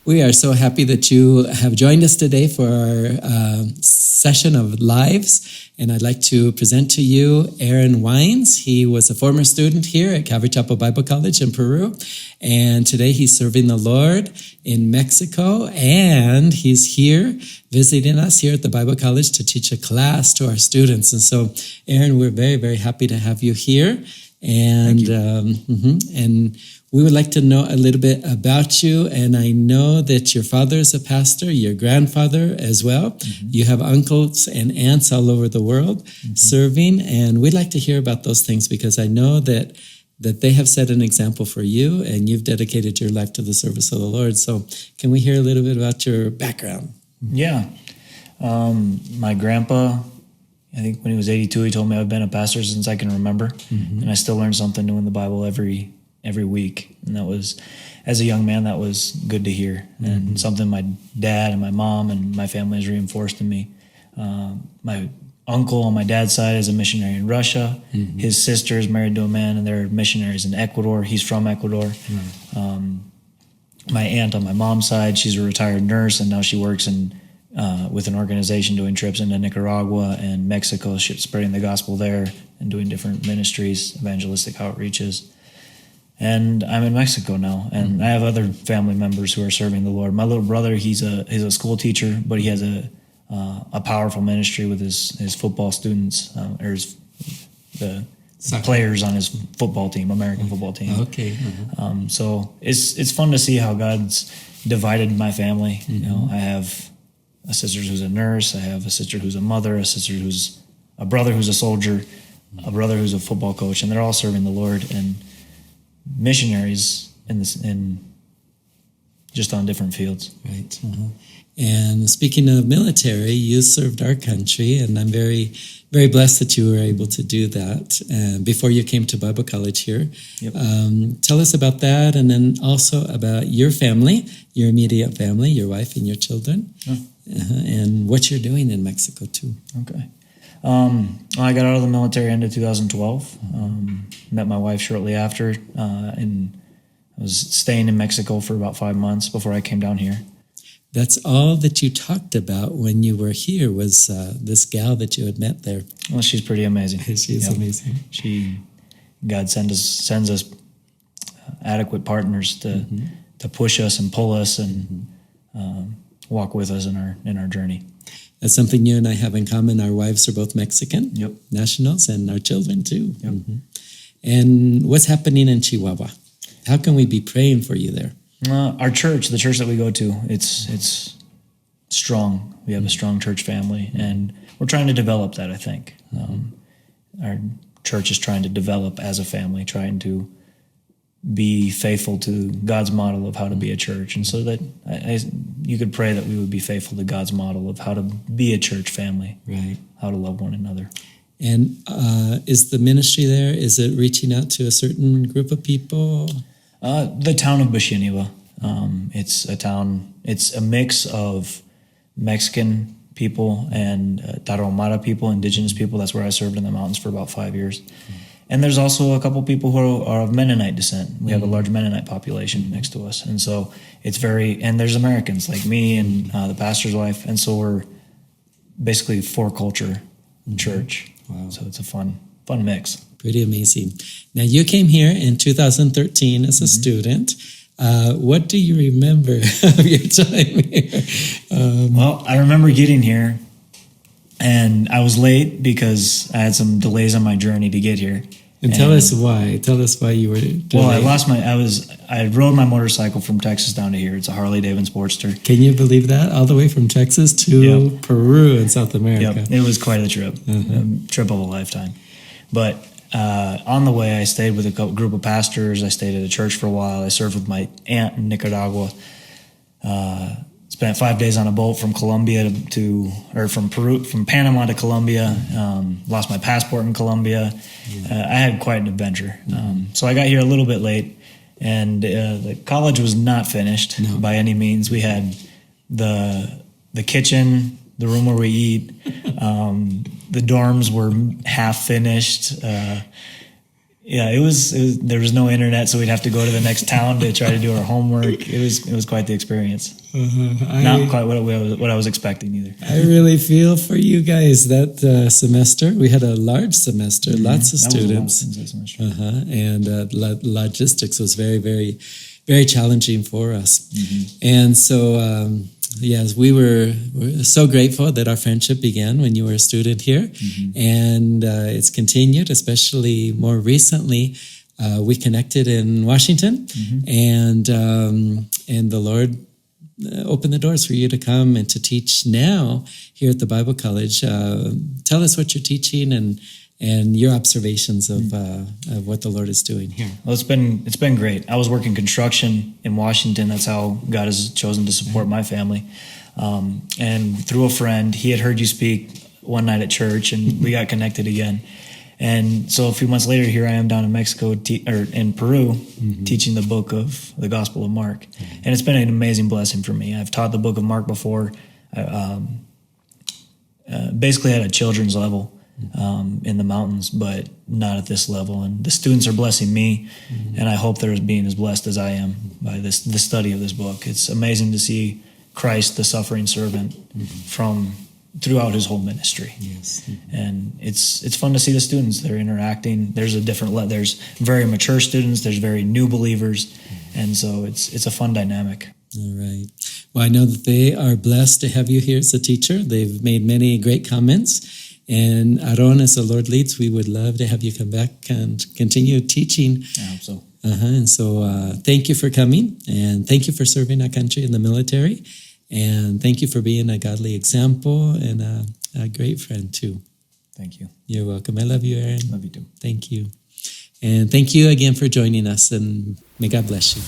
We are so happy that you have joined us today for our session of Lives. And I'd like to present to you Aaron Weins. He was a former student here at Calvary Chapel Bible College in Peru. And today he's serving the Lord in Mexico. And he's here visiting us here at the Bible College to teach a class to our students. And so, Aaron, we're very, very happy to have you here. And and we would like to know a little bit about you. And I know that your father is a pastor, your grandfather as well. Mm-hmm. You have uncles and aunts all over the world serving. And we'd like to hear about those things because I know that they have set an example for you and you've dedicated your life to the service of the Lord. So can we hear a little bit about your background? Yeah. My grandpa, I think when he was 82, he told me I've been a pastor since I can remember. Mm-hmm. And I still learn something new in the Bible every week. And that was, as a young man, that was good to hear. Mm-hmm. And something my dad and my mom and my family has reinforced in me. My uncle on my dad's side is a missionary in Russia. Mm-hmm. His sister is married to a man and they're missionaries in Ecuador. He's from Ecuador. Mm-hmm. My aunt on my mom's side, she's a retired nurse and now she works with an organization doing trips into Nicaragua and Mexico, spreading the gospel there and doing different ministries, evangelistic outreaches. And I'm in Mexico now, and I have other family members who are serving the Lord. My little brother, he's a school teacher, but he has a powerful ministry with his football students, or the players on his football team, American football team. Okay. Mm-hmm. So it's fun to see how God's divided my family. Mm-hmm. You know, I have a sister who's a nurse, I have a sister who's a mother, a brother who's a soldier, a brother who's a football coach, and they're all serving the Lord and missionaries in just on different fields. Right. Mm-hmm. And speaking of military, you served our country, and I'm very, very blessed that you were able to do that before you came to Bible College here. Yep. Tell us about that, and then also about your family, your immediate family, your wife and your children, and what you're doing in Mexico too. Okay. I got out of the military end of 2012. Met my wife shortly after, and I was staying in Mexico for about 5 months before I came down here. That's all that you talked about when you were here was this gal that you had met there. Well, she's pretty amazing. She's amazing. God sends us adequate partners to push us and pull us and walk with us in our journey. That's something you and I have in common. Our wives are both Mexican nationals, and our children too. Yep. Mm-hmm. And what's happening in Chihuahua? How can we be praying for you there? Our church, the church that we go to, it's strong. We have a strong church family, and we're trying to develop that, I think. Our church is trying to develop as a family, trying to be faithful to God's model of how to be a church. And so that you could pray that we would be faithful to God's model of how to be a church family, right? How to love one another. And is the ministry there, is it reaching out to a certain group of people? The town of Bishiniva. It's a mix of Mexican people and Tarahumara people, indigenous people. That's where I served in the mountains for about 5 years. And there's also a couple people who are of Mennonite descent. We have a large Mennonite population next to us. And so and there's Americans like me and the pastor's wife. And so we're basically four-culture church. Wow. So it's a fun mix. Pretty amazing. Now, you came here in 2013 as a student. What do you remember of your time here? Well, I remember getting here, and I was late because I had some delays on my journey to get here. And tell us why. Tell us why you were delayed. Well, I rode my motorcycle from Texas down to here. It's a Harley-Davidson Sportster. Can you believe that? All the way from Texas to Peru in South America. Yep. It was quite a trip. A trip of a lifetime. But on the way, I stayed with a group of pastors. I stayed at a church for a while. I served with my aunt in Nicaragua. Spent 5 days on a boat from from Panama to Colombia. Lost my passport in Colombia. I had quite an adventure. So I got here a little bit late, and the college was not finished by any means. We had the kitchen, the room where we eat. The dorms were half finished. Yeah, it was. There was no internet, so we'd have to go to the next town to try to do our homework. It was quite the experience. Not quite what I was expecting either. I really feel for you guys that semester. We had a large semester, lots of students, and logistics was very, very, very challenging for us. And so, yes, we're so grateful that our friendship began when you were a student here, and it's continued, especially more recently. We connected in Washington, and the Lord opened the doors for you to come and to teach now here at the Bible College. Tell us what you're teaching and your observations of what the Lord is doing here. Well, it's been great. I was working construction in Washington. That's how God has chosen to support my family. And through a friend, he had heard you speak one night at church, and we got connected again. And so a few months later, here I am down in Mexico, or in Peru, teaching the book of the Gospel of Mark. And it's been an amazing blessing for me. I've taught the book of Mark before, basically at a children's level in the mountains, but not at this level. And the students are blessing me, and I hope they're being as blessed as I am by the study of this book. It's amazing to see Christ, the suffering servant, from throughout his whole ministry. Yes. And it's fun to see the students. They're interacting. There's there's very mature students, there's very new believers, and so it's a fun dynamic. All right. Well, I know that they are blessed to have you here as a teacher. They've made many great comments. And Aaron, as the Lord leads, we would love to have you come back and continue teaching. I hope so. And so thank you for coming, and thank you for serving our country in the military. And thank you for being a godly example and a great friend, too. Thank you. You're welcome. I love you, Aaron. Love you, too. Thank you. And thank you again for joining us, and may God bless you.